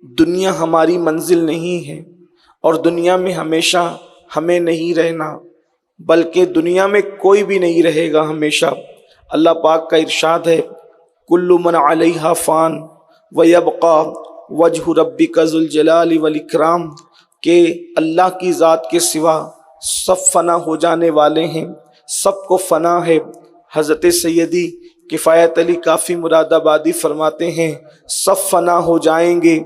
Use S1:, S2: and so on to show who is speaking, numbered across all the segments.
S1: دنیا ہماری منزل نہیں ہے اور دنیا میں ہمیشہ ہمیں نہیں رہنا، بلکہ دنیا میں کوئی بھی نہیں رہے گا ہمیشہ۔ اللہ پاک کا ارشاد ہے کل من علیہا فان ویبقی وجہ ربک ذو الجلال والاکرام، کہ اللہ کی ذات کے سوا سب فنا ہو جانے والے ہیں، سب کو فنا ہے۔ حضرت سیدی کفایت علی کافی مراد آبادی فرماتے ہیں سب فنا ہو جائیں گے،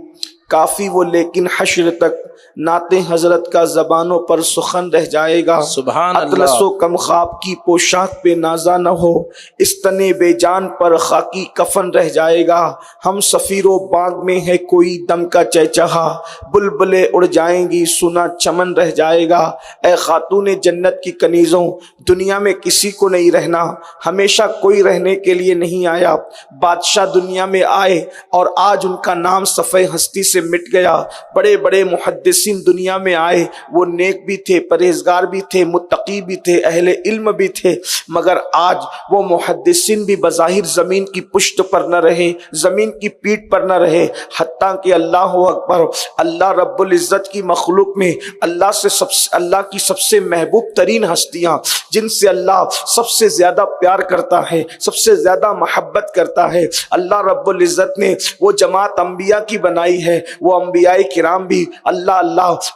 S1: کافی وہ لیکن حشر تک نعت حضرت کا زبانوں پر سخن رہ جائے گا۔
S2: سبحان اللہ۔
S1: اطلس و کم خواب کی پوشاک پہ نازا نہ ہو، اس تنے بے جان پر خاکی کفن رہ جائے گا۔ ہم سفیر و باغ میں ہے کوئی دم کا چہچہا، بلبلیں اڑ جائیں گی سنا چمن رہ جائے گا۔ اے خاتون جنت کی کنیزوں، دنیا میں کسی کو نہیں رہنا، ہمیشہ کوئی رہنے کے لیے نہیں آیا۔ بادشاہ دنیا میں آئے اور آج ان کا نام صفحہ ہستی سے مٹ گیا۔ بڑے بڑے محدثین دنیا میں آئے، وہ نیک بھی تھے، پرہیزگار بھی تھے، متقی بھی تھے، اہل علم بھی تھے، مگر آج وہ محدثین بھی بظاہر زمین کی پشت پر نہ رہے، زمین کی پیٹھ پر نہ رہے، حتیٰ کہ اللہ اکبر، اللہ رب العزت کی مخلوق میں اللہ کی سب سے محبوب ترین ہستیاں، جن سے اللہ سب سے زیادہ پیار کرتا ہے، سب سے زیادہ محبت کرتا ہے، اللہ رب العزت نے وہ جماعت انبیاء کی بنائی ہے۔ وہ انبیاء کرام بھی اللہ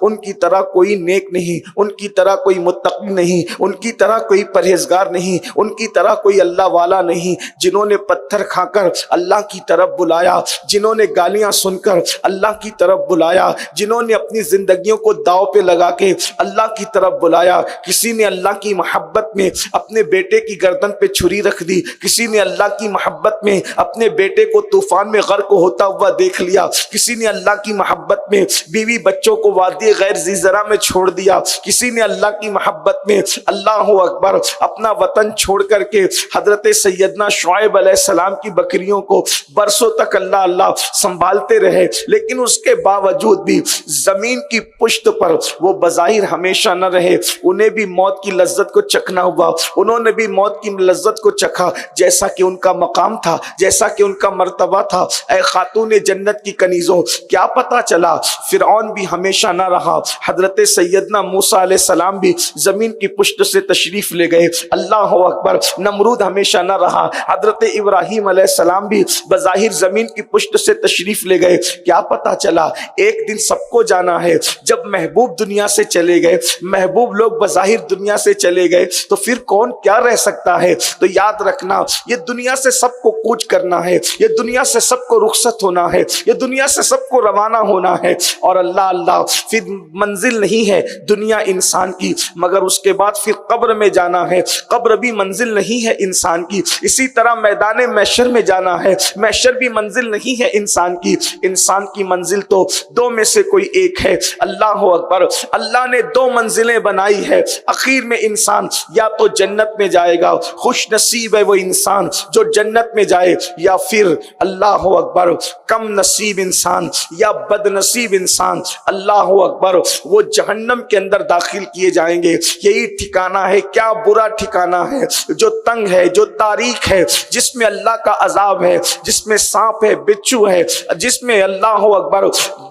S1: ان کی طرح کوئی نیک نہیں، ان کی طرح کوئی متقی نہیں، ان کی طرح کوئی پرہیزگار نہیں، ان کی طرح کوئی اللہ والا نہیں، جنہوں نے پتھر کھا کر اللہ کی طرف بلایا، جنہوں نے گالیاں سن کر اللہ کی طرف بلایا، جنہوں نے اپنی زندگیوں کو داؤ پہ لگا کے اللہ کی طرف بلایا۔ کسی نے اللہ کی محبت میں اپنے بیٹے کی گردن پہ چھری رکھ دی، کسی نے اللہ کی محبت میں اپنے بیٹے کو طوفان میں غرق ہوتا ہوا دیکھ لیا، کسی نے اللہ کی محبت میں بیوی بچوں کو وادی غیر ذی زرع میں چھوڑ دیا، کسی نے اللہ کی محبت میں اللہ اکبر اپنا وطن چھوڑ کر کے حضرت سیدنا شعیب علیہ السلام کی بکریوں کو برسوں تک اللہ سنبھالتے رہے، لیکن اس کے باوجود بھی زمین کی پشت پر وہ بظاہر ہمیشہ نہ رہے، انہیں بھی موت کی لذت کو چکھنا ہوا، انہوں نے بھی موت کی لذت کو چکھا، جیسا کہ ان کا مقام تھا، جیسا کہ ان کا مرتبہ تھا۔ اے خاتون جنت کی کنیزوں، کیا پتا چلا فرعون بھی ہمیشہ نہ رہا، حضرت سیدنا موسیٰ علیہ السلام بھی زمین کی پشت سے تشریف لے گئے، اللہ اکبر، نمرود ہمیشہ نہ رہا، حضرت ابراہیم علیہ السلام بھی بظاہر زمین کی پشت سے تشریف لے گئے۔ کیا پتا چلا ایک دن سب کو جانا ہے، جب محبوب دنیا سے چلے گئے، محبوب لوگ بظاہر دنیا سے چلے گئے تو پھر کون کیا رہ سکتا ہے؟ تو یاد رکھنا یہ دنیا سے سب کو کوچ کرنا ہے، یہ دنیا سے سب کو رخصت ہونا ہے، یہ دنیا سے سب کو روانہ ہونا ہے، اور اللہ پھر منزل نہیں ہے دنیا انسان کی، مگر اس کے بعد پھر قبر میں جانا ہے، قبر بھی منزل نہیں ہے انسان کی، اسی طرح میدان محشر میں جانا ہے، محشر بھی منزل نہیں ہے انسان کی، انسان کی منزل تو دو میں سے کوئی ایک ہے۔ اللہ اکبر، اللہ نے دو منزلیں بنائی ہے، اخیر میں انسان یا تو جنت میں جائے گا، خوش نصیب ہے وہ انسان جو جنت میں جائے، یا پھر اللہ اکبر کم نصیب انسان یا بد نصیب انسان اللہ اکبر وہ جہنم کے اندر داخل کیے جائیں گے۔ یہی ٹھکانہ ہے، کیا برا ٹھکانہ ہے، جو تنگ ہے، جو تاریک ہے، جس میں اللہ کا عذاب ہے، جس میں سانپ ہے، بچھو ہے، جس میں اللہ اکبر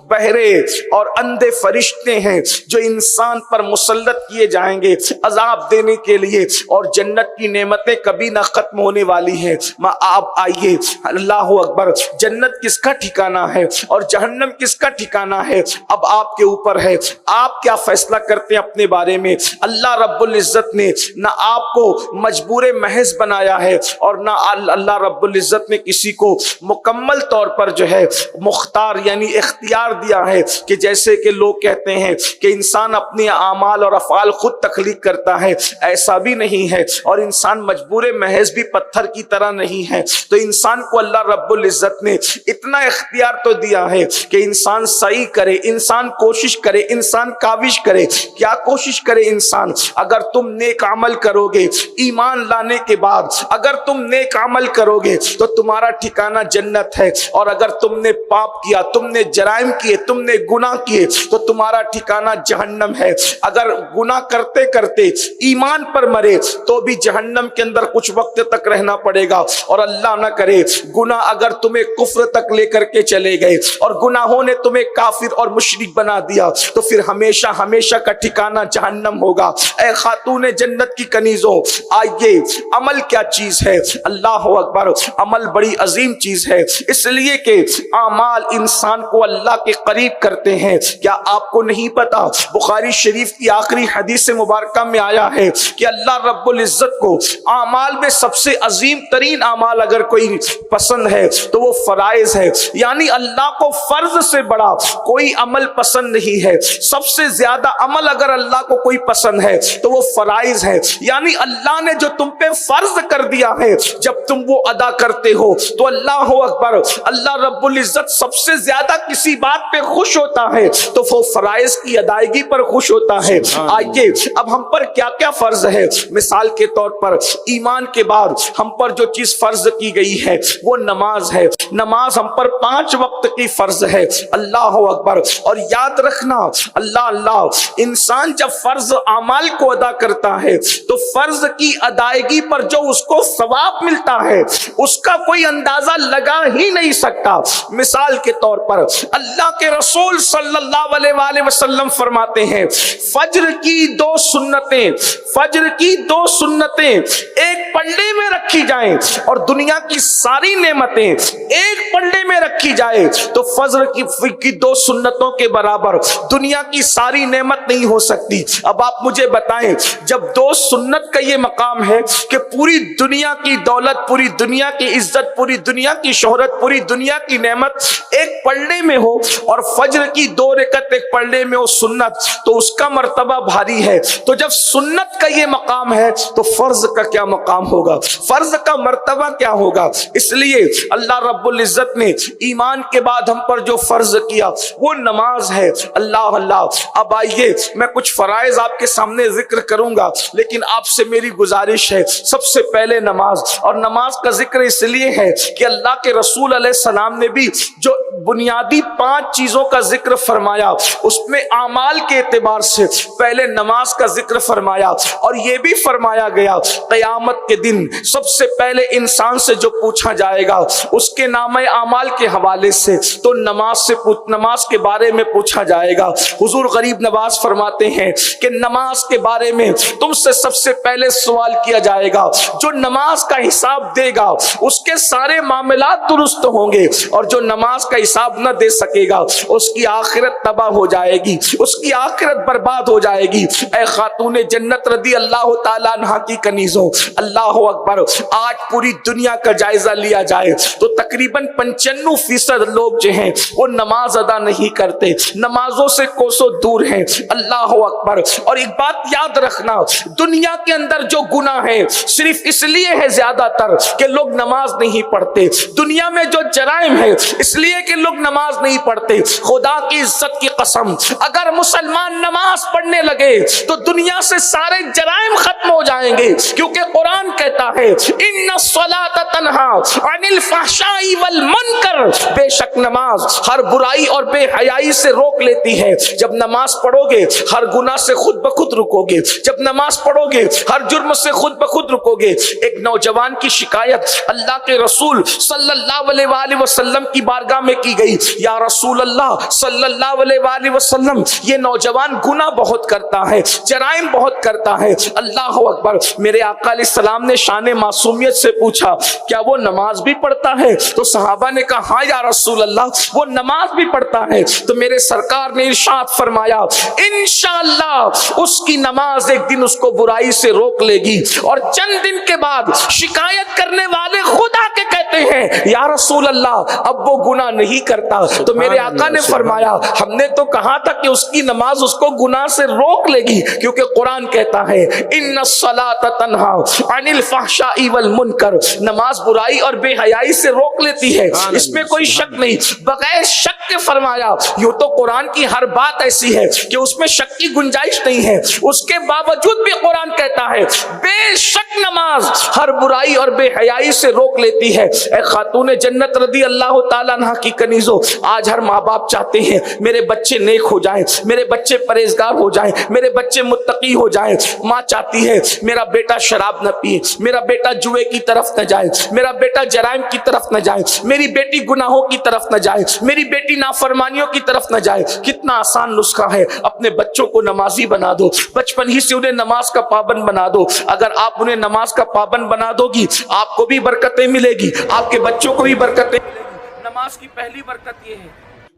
S1: بہرے اور اندھے فرشتے ہیں جو انسان پر مسلط کیے جائیں گے عذاب دینے کے لیے، اور جنت کی نعمتیں کبھی نہ ختم ہونے والی ہیں۔ آپ آئیے، اللہ اکبر، جنت کس کا ٹھکانہ ہے اور جہنم کس کا ٹھکانہ ہے اب آپ کے اوپر ہے، آپ کیا فیصلہ کرتے ہیں اپنے بارے میں۔ اللہ رب العزت نے نہ آپ کو مجبور محض بنایا ہے اور نہ اللہ رب العزت نے کسی کو مکمل طور پر جو ہے مختار یعنی اختیار دیا ہے کہ جیسے کہ لوگ کہتے ہیں کہ انسان اپنے اعمال اور افعال خود تخلیق کرتا ہے، ایسا بھی نہیں ہے، اور انسان مجبور محض بھی پتھر کی طرح نہیں ہے۔ تو انسان کو اللہ رب العزت نے اتنا اختیار تو دیا ہے کہ انسان صحیح کرے، انسان کوشش کرے، انسان کاوش کرے۔ کیا کوشش کرے انسان؟ اگر تم نیک عمل کرو گے ایمان لانے کے بعد، اگر تم نیک عمل کرو گے تو تمہارا ٹھکانہ جنت ہے، اور اگر تم نے پاپ کیا، تم نے جرائم کیے، تم نے گناہ کیے تو تمہارا ٹھکانہ جہنم ہے۔ اگر گناہ کرتے کرتے ایمان پر مرے تو بھی جہنم کے اندر کچھ وقت تک رہنا پڑے گا، اور اللہ نہ کرے گناہ اگر تمہیں کفر تک لے کر کے چلے گئے اور گناہوں نے تمہیں کافر اور مشرک بنا دیا تو پھر ہمیشہ ہمیشہ کا ٹھکانہ جہنم ہوگا۔ اے خاتون جنت کی کنیزوں، آئیے عمل کیا چیز ہے؟ اللہ اکبر، عمل بڑی عظیم چیز ہے، اس لیے کہ اعمال انسان کو اللہ کے قریب کرتے ہیں۔ کیا آپ کو نہیں پتا بخاری شریف کی آخری حدیث مبارکہ میں آیا ہے کہ اللہ رب العزت کو اعمال میں سب سے عظیم ترین اعمال اگر کوئی پسند ہے تو وہ فرائض ہے، یعنی اللہ کو فرض سے بڑا کوئی عمل پسند نہیں ہے۔ سب سے زیادہ عمل اگر اللہ کو کوئی پسند ہے تو وہ فرائض ہے، یعنی اللہ نے جو تم پہ فرض کر دیا ہے جب تم وہ ادا کرتے ہو تو اللہ اکبر، اللہ رب العزت سب سے زیادہ کسی بات پہ خوش ہوتا ہے تو وہ فرائض کی ادائیگی پر خوش ہوتا ہے۔ آئیے اب ہم پر کیا کیا فرض ہے؟ مثال کے طور پر ایمان کے بعد ہم پر جو چیز فرض کی گئی ہے وہ نماز ہے۔ نماز ہم پر 5 وقت کی فرض ہے۔ اللہ اکبر، اور یاد رکھنا اللہ انسان جب فرض اعمال کو ادا کرتا ہے تو فرض کی ادائیگی پر جو اس کو ثواب ملتا ہے اس کا کوئی اندازہ لگا ہی نہیں سکتا۔ مثال کے طور پر اللہ کے رسول صلی اللہ علیہ وآلہ وسلم فرماتے ہیں فجر کی 2 سنتیں ایک پلڑے میں رکھی جائیں اور دنیا کی ساری نعمتیں ایک پلڑے میں رکھی جائے تو فجر کی 2 سنتوں کے برابر دنیا کی ساری نعمت نہیں ہو سکتی۔ اب آپ مجھے بتائیں جب 2 سنت کا یہ مقام ہے کہ پوری دنیا کی دولت، پوری دنیا کی عزت، پوری دنیا کی شہرت، پوری دنیا کی نعمت ایک پلڑے میں ہو اور فجر کی 2 رکعت ایک پلڑے میں ہو سنت، تو اس کا مرتبہ بھاری ہے۔ تو جب سنت کا یہ مقام ہے تو فرض کا کیا مقام ہوگا، فرض کا مرتبہ کیا ہوگا؟ اس لیے اللہ رب العزت نے ایمان کے بعد ہم پر جو فرض کیا وہ نماز ہے۔ اللہ اب آئیے میں کچھ فرائض آپ کے سامنے ذکر کروں گا، لیکن آپ سے میری گزارش ہے سب سے پہلے نماز، اور نماز کا ذکر اس لیے ہے کہ اللہ کے رسول علیہ السلام نے بھی جو بنیادی 5 چیزوں کا ذکر فرمایا اس میں اعمال کے اعتبار سے پہلے نماز کا ذکر فرمایا، اور یہ بھی فرمایا گیا قیامت کے دن سب سے پہلے انسان سے جو پوچھا جائے گا اس کے نام اعمال کے حوالے سے تو نماز کے بارے میں پوچھا جائے گا۔ حضور غریب نواز فرماتے ہیں کہ نماز کے بارے میں تم سے سب سے پہلے سوال کیا جائے گا، جو نماز کا حساب دے گا اس کے سارے معاملات درست ہوں گے، اور جو نماز کا حساب نہ دے سکے گا اس کی آخرت تباہ ہو جائے گی، اس کی آخرت برباد ہو جائے گی۔ اے خاتون جنت رضی اللہ تعالیٰ عنہا کی کنیزوں، اللہ اکبر، آج پوری دنیا کا جائزہ لیا جائے تو تقریباً 95% لوگ جو ہیں وہ نماز ادا نہیں کرتے، نمازوں سے کوسوں دور ہیں۔ اللہ اکبر، اور ایک بات یاد رکھنا، دنیا کے اندر جو گناہ ہے صرف اس لیے ہے زیادہ تر کہ لوگ نماز نہیں پڑھتے، دنیا میں جو جرائم ہے اس لیے کہ لوگ نماز نہیں پڑھتے۔ خدا کی عزت کی قسم، اگر مسلمان نماز پڑھنے لگے تو دنیا سے سارے جرائم ختم ہو جائیں گے، کیونکہ قرآن کہتا ہے ان الصلاۃ تنہی عن الفحشاء والمنکر، بے شک نماز ہر برائی اور بے حیائی سے روک لیتی ہے۔ جب نماز پڑھو گے ہر گناہ سے خود بخود رکو گے، جب نماز پڑھو گے ہر جرم سے خود بخود رکو گے۔ ایک نوجوان کی شکایت اللہ کے رسول صلی اللہ علیہ وآلہ وسلم کی بارگاہ میں کی گئی، یا رسول اللہ صلی اللہ علیہ وآلہ وسلم، یہ نوجوان گناہ بہت کرتا ہے، جرائم بہت کرتا ہے۔ اللہ اکبر، میرے آقا علیہ السلام نے شان معصومیت سے پوچھا کیا وہ نماز بھی پڑھتا ہے؟ تو صحابہ نے کہا ہاں یا رسول اللہ وہ نماز بھی پڑھتا ہے۔ تو میرے سرکار نے ارشاد فرمایا انشاءاللہ اس کی نماز ایک دن اس کو برائی سے روک لے گی، اور چند دن کے بعد شکایت کرنے والے خدا کے کہتے ہیں یا رسول اللہ اب وہ گناہ نہیں کرتا۔ تو میرے آقا نے فرمایا ہم نے تو کہا تھا کہ اس کی نماز اس کو گناہ سے روک لے گی، کیونکہ قرآن کہتا ہے ان الصلاۃ تنہی عن الفحشاء والمنکر، نماز برائی اور بے حیائی سے روک لیتی ہے، اس میں کوئی شک نہیں۔ بغیر شک کے فرمایا، یوں تو قرآن کی ہر بات ایسی ہے کہ اس میں شک کی گنجائش نہیں ہے، اس کے باوجود بھی قرآن کہتا ہے بے شک نماز ہر برائی اور بے حیائی سے روک لیتی ہے۔ اے خاتون جنت رضی اللہ تعالیٰ عنہ کی کنیزوں، آج ہر ماں باپ چاہتے ہیں میرے بچے نیک ہو جائیں, میرے بچے پرہیزگار ہو جائیں, میرے بچے متقی ہو جائیں. ماں چاہتی ہے میرا بیٹا شراب نہ پیے, میرا بیٹا جوئے کی طرف نہ جائے, میرا بیٹا جرائم کی طرف نہ جائے, میری بیٹی گناہوں کی طرف نہ جائے, میری بیٹی نافرمانیوں کی طرف نہ جائے. کتنا آسان نسخہ ہے, اپنے بچوں کو نمازی بنا دو, بچپن ہی سے انہیں نماز کا پابند بنا دو. اگر آپ انہیں نماز کا پابند بنا دو گی, آپ کو بھی برکتیں ملے گی, آپ کے بچوں کو بھی برکتیں ملے گی. نماز کی پہلی برکت یہ ہے.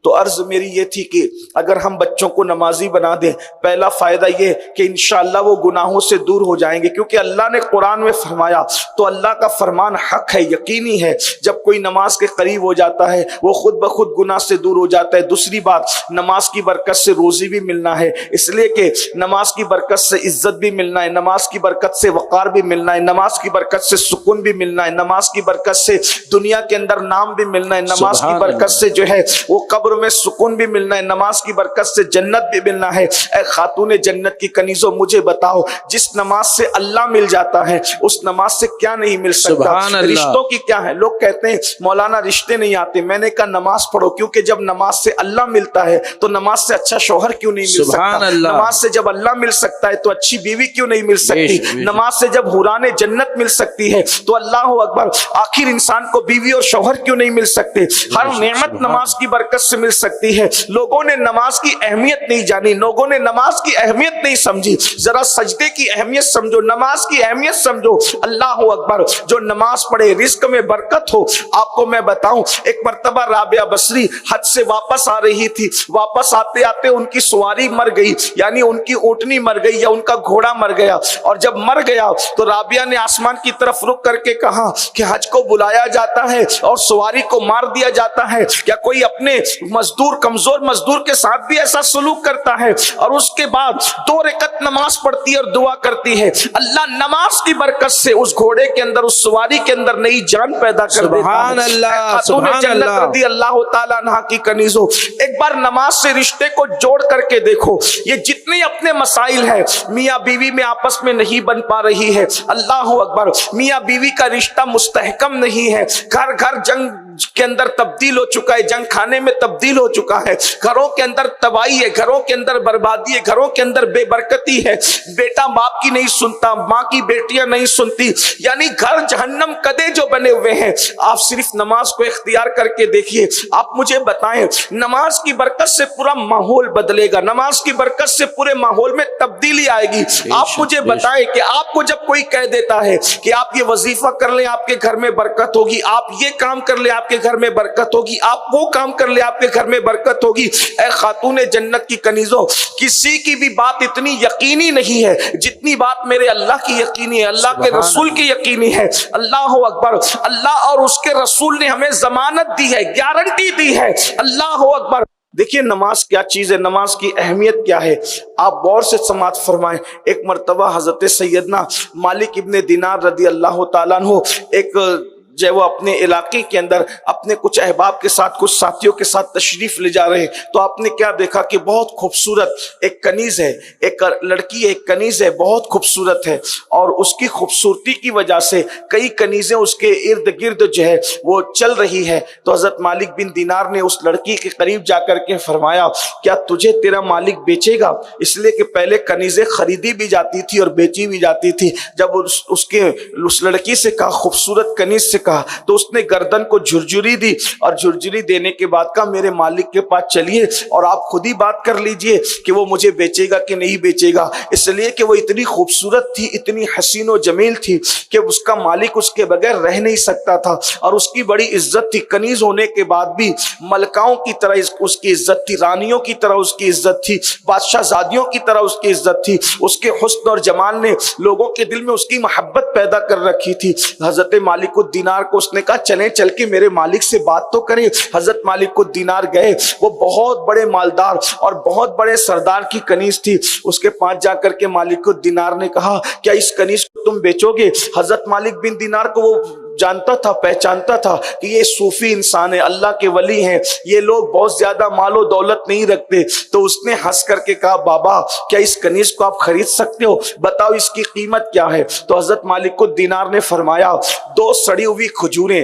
S1: تو عرض میری یہ تھی کہ اگر ہم بچوں کو نمازی بنا دیں, پہلا فائدہ یہ کہ انشاءاللہ وہ گناہوں سے دور ہو جائیں گے, کیونکہ اللہ نے قرآن میں فرمایا, تو اللہ کا فرمان حق ہے, یقینی ہے. جب کوئی نماز کے قریب ہو جاتا ہے وہ خود بخود گناہ سے دور ہو جاتا ہے. دوسری بات, نماز کی برکت سے روزی بھی ملنا ہے, اس لیے کہ نماز کی برکت سے عزت بھی ملنا ہے, نماز کی برکت سے وقار بھی ملنا ہے, نماز کی برکت سے سکون بھی ملنا ہے, نماز کی برکت سے دنیا کے اندر نام بھی ملنا ہے, نماز کی برکت سے جو ہے وہ قبر میں سکون بھی ملنا ہے, نماز کی برکت سے جنت بھی ملنا ہے. اے خاتون جنت کی کنیزوں, مجھے بتاؤ, جس نماز سے اللہ مل جاتا ہے اس نماز سے کیا نہیں مل سکتا؟ رشتوں کی کیا ہے؟ لوگ کہتے ہیں مولانا رشتے نہیں آتے. میں نے کہا نماز پڑھو, کیونکہ جب نماز سے اللہ ملتا ہے تو نماز سے اچھا شوہر کیوں نہیں مل سکتا؟ نماز سے جب اللہ مل سکتا ہے تو اچھی بیوی کیوں نہیں مل سکتی؟ نماز سے جب حوران جنت مل سکتی ہے تو اللہ اکبر, آخر انسان کو بیوی اور شوہر کیوں نہیں مل سکتے؟ ہر نعمت نماز کی برکت سے مل سکتی ہے. لوگوں نے نماز کی اہمیت نہیں جانی, لوگوں نے نماز کی اہمیت نہیں سمجھی. ذرا سجدے کی اہمیت سمجھو, نماز کی اہمیت سمجھو. اللہ اکبر, جو نماز پڑھے رزق میں برکت ہو. آپ کو میں بتاؤں, ایک مرتبہ رابعہ بصری حج سے واپس آ رہی تھی, واپس آتے آتے ان کی سواری مر گئی, یعنی ان کی اونٹنی مر گئی یا ان کا گھوڑا مر گیا. اور جب مر گیا تو رابعہ نے آسمان کی طرف رخ کر کے کہا کہ حج کو بلایا جاتا ہے اور سواری کو مار دیا جاتا ہے, کیا کوئی اپنے مزدور کمزور مزدور کے ساتھ بھی ایسا سلوک کرتا ہے؟ اور اس کے بعد 2 رکعت نماز پڑھتی ہے اور دعا کرتی ہے, اللہ نماز کی برکت سے اس گھوڑے کے اندر, اس سواری کے اندر نئی جان پیدا کر دیتا ہے.
S2: سبحان اللہ,
S1: سبحان اللہ. رضی اللہ تعالیٰ عنہ کی کنیزوں, ایک بار نماز سے رشتے کو جوڑ کر کے دیکھو. یہ جتنے اپنے مسائل ہیں, میاں بیوی میں آپس میں نہیں بن پا رہی ہے, اللہ اکبر, میاں بیوی کا رشتہ مستحکم نہیں ہے, گھر گھر جنگ کے اندر تبدیل ہو چکا ہے, جنگ کھانے میں تبدیل ہو چکا ہے, گھروں کے اندر تباہی ہے, گھروں کے اندر بربادی ہے, گھروں کے اندر بے برکتی ہے, بیٹا باپ کی نہیں سنتا, ماں کی بیٹیاں نہیں سنتی, یعنی گھر جہنم کدے جو بنے ہوئے ہیں. آپ صرف نماز کو اختیار کر کے دیکھیے, آپ مجھے بتائیں, نماز کی برکت سے پورا ماحول بدلے گا, نماز کی برکت سے پورے ماحول میں تبدیلی آئے گی. آپ مجھے بتائیں کہ آپ کو جب کوئی کہہ دیتا ہے کہ آپ یہ وظیفہ کر لیں آپ کے گھر میں برکت ہوگی, آپ یہ کام کر لیں آپ کے گھر میں برکت ہوگی, آپ وہ کام کر لیں آپ کے گھر میں برکت ہوگی. اے خاتون جنت کی کنیزوں, کسی کی بھی بات اتنی یقینی نہیں ہے جتنی بات میرے اللہ کی یقینی ہے, اللہ کے رسول کی یقینی ہے. اللہ اکبر, اللہ اور اس کے رسول نے ہمیں ضمانت دی ہے, گارنٹی دی ہے. اللہ اکبر. دیکھیے نماز کیا چیز ہے, نماز کی اہمیت کیا ہے, آپ غور سے سماعت فرمائیں. ایک مرتبہ حضرت سیدنا مالک ابن دینار رضی اللہ تعالیٰ عنہ ایک جو وہ اپنے علاقے کے اندر اپنے کچھ احباب کے ساتھ, کچھ ساتھیوں کے ساتھ تشریف لے جا رہے ہیں, تو آپ نے کیا دیکھا کہ بہت خوبصورت ایک کنیز ہے, ایک لڑکی ہے, ایک کنیز ہے, بہت خوبصورت ہے, اور اس کی خوبصورتی کی وجہ سے کئی کنیزیں اس کے ارد گرد جو ہے وہ چل رہی ہے. تو حضرت مالک بن دینار نے اس لڑکی کے قریب جا کر کے فرمایا, کیا تجھے تیرا مالک بیچے گا؟ اس لیے کہ پہلے کنیزیں خریدی بھی جاتی تھی اور بیچی بھی جاتی تھی. جب اس لڑکی سے کہا, خوبصورت کنیز سے کہا, تو اس نے گردن کو جھرجھری دی, اور جھرجھری دینے کے بعد کہا میرے مالک کے پاس چلیے اور آپ خود ہی بات کر لیجئے کہ وہ مجھے بیچے گا کہ نہیں بیچے گا. اس لیے کہ وہ اتنی خوبصورت تھی, اتنی حسین و جمیل تھی کہ اس کا مالک اس کے بغیر رہ نہیں سکتا تھا, اور اس کی بڑی عزت تھی. کنیز ہونے کے بعد بھی ملکاؤں کی طرح اس کی عزت تھی, رانیوں کی طرح اس کی عزت تھی, بادشاہ زادیوں کی طرح اس کی عزت تھی. اس کے حسن اور جمال نے لوگوں کے دل میں اس کی محبت پیدا کر رکھی تھی. حضرت مالک الدینار کو اس نے کہا چلیں چل کے میرے مالک سے بات تو کریں. حضرت مالک الدینار گئے, وہ بہت بڑے مالدار اور بہت بڑے سردار کی کنیز تھی. اس کے پاس جا کر کے مالک الدینار نے کہا کیا اس کنیز کو تم بیچو گے؟ حضرت مالک بن دینار کو وہ جانتا تھا, پہچانتا تھا کہ یہ صوفی انسان ہے, اللہ کے ولی ہیں, یہ لوگ بہت زیادہ مال و دولت نہیں رکھتے. تو اس نے ہنس کر کے کہا بابا کیا اس کنیز کو آپ خرید سکتے ہو, بتاؤ اس کی قیمت کیا ہے؟ تو حضرت مالک الدینار نے فرمایا 2 سڑی ہوئی کھجوریں,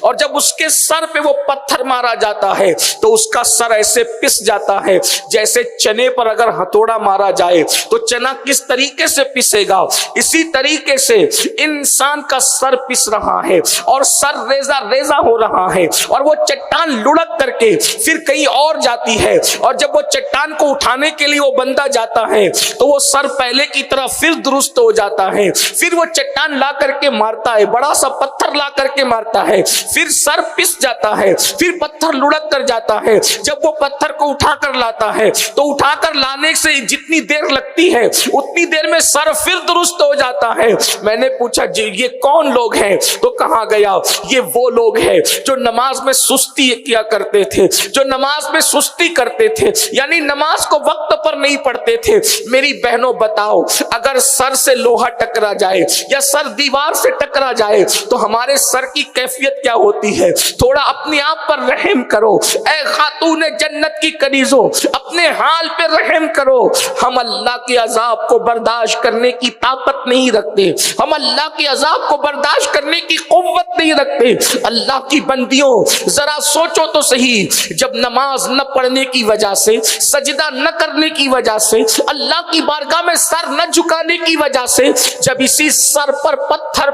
S1: اور جب اس کے سر پہ وہ پتھر مارا جاتا ہے تو اس کا سر ایسے پس جاتا ہے جیسے چنے پر اگر ہتھوڑا مارا جائے تو چنا کس طریقے سے پسے گا، اسی طریقے سے انسان کا سر پس رہا ہے اور سر ریزہ ریزہ ہو رہا ہے، اور وہ چٹان لڑک کر کے پھر کہیں اور جاتی ہے، اور جب وہ چٹان کو اٹھانے کے لیے وہ بندہ جاتا ہے تو وہ سر پہلے کی طرح پھر درست ہو جاتا ہے، پھر وہ چٹان لا کر کے مارتا ہے، بڑا سا پتھر لا کر کے مارتا ہے، پھر سر پس جاتا ہے، پھر پتھر لڑک کر جاتا ہے، جب وہ پتھر کو اٹھا کر لاتا ہے تو اٹھا کر لانے سے جتنی دیر لگتی ہے اتنی دیر میں سر پھر درست ہو جاتا ہے۔ میں نے پوچھا جی یہ کون لوگ ہیں؟ تو کہا گیا یہ وہ لوگ ہیں جو نماز میں سستی کیا کرتے تھے، جو نماز میں سستی کرتے تھے، یعنی نماز کو وقت پر نہیں پڑھتے تھے۔ میری بہنوں بتاؤ، اگر سر سے لوہا ٹکرا جائے یا سر دیوار سے ٹکرا جائے تو ہمارے سر کی کیفیت کیا ہوتی ہے؟ تھوڑا اپنے آپ پر رحم کرو، اے خاتون جنت کی کنیزوں، اپنے حال پہ رحم کرو۔ ہم اللہ کے عذاب کو برداشت کرنے کی طاقت نہیں رکھتے، ہم اللہ کے عذاب کو برداشت کرنے کی قوت نہیں رکھتے۔ اللہ کی بندیوں ذرا سوچو تو صحیح، جب نماز نہ پڑھنے کی وجہ سے، سجدہ نہ کرنے کی وجہ سے، اللہ کی بارگاہ میں سر نہ جھکانے کی وجہ سے، جب اسی سر پر پتھر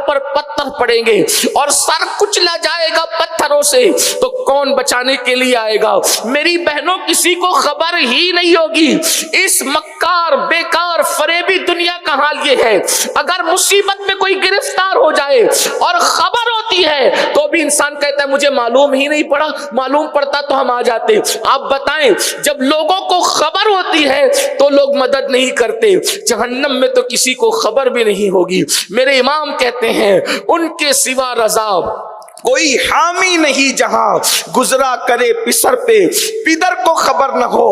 S1: پڑیں گے اور سر کچلا جائے گا پتھروں سے تو کون بچانے کے لیے آئے گا؟ میری بہنوں کسی کو خبر ہی نہیں ہوگی۔ اس مکار بیکار فریبی دنیا کا حال یہ ہے، اگر مصیبت میں کوئی گرفتار ہو جائے اور خبر ہوتی ہے تو بھی انسان کہتا ہے مجھے معلوم ہی نہیں پڑا، معلوم پڑتا تو ہم آ جاتے۔ آپ بتائیں جب لوگوں کو خبر ہوتی ہے تو لوگ مدد نہیں کرتے، جہنم میں تو کسی کو خبر بھی نہیں ہوگی۔ میرے امام کہتے ہیں ان کے سوا رضا کوئی حامی نہیں، جہاں گزرا کرے پسر پہ پدر کو خبر نہ ہو۔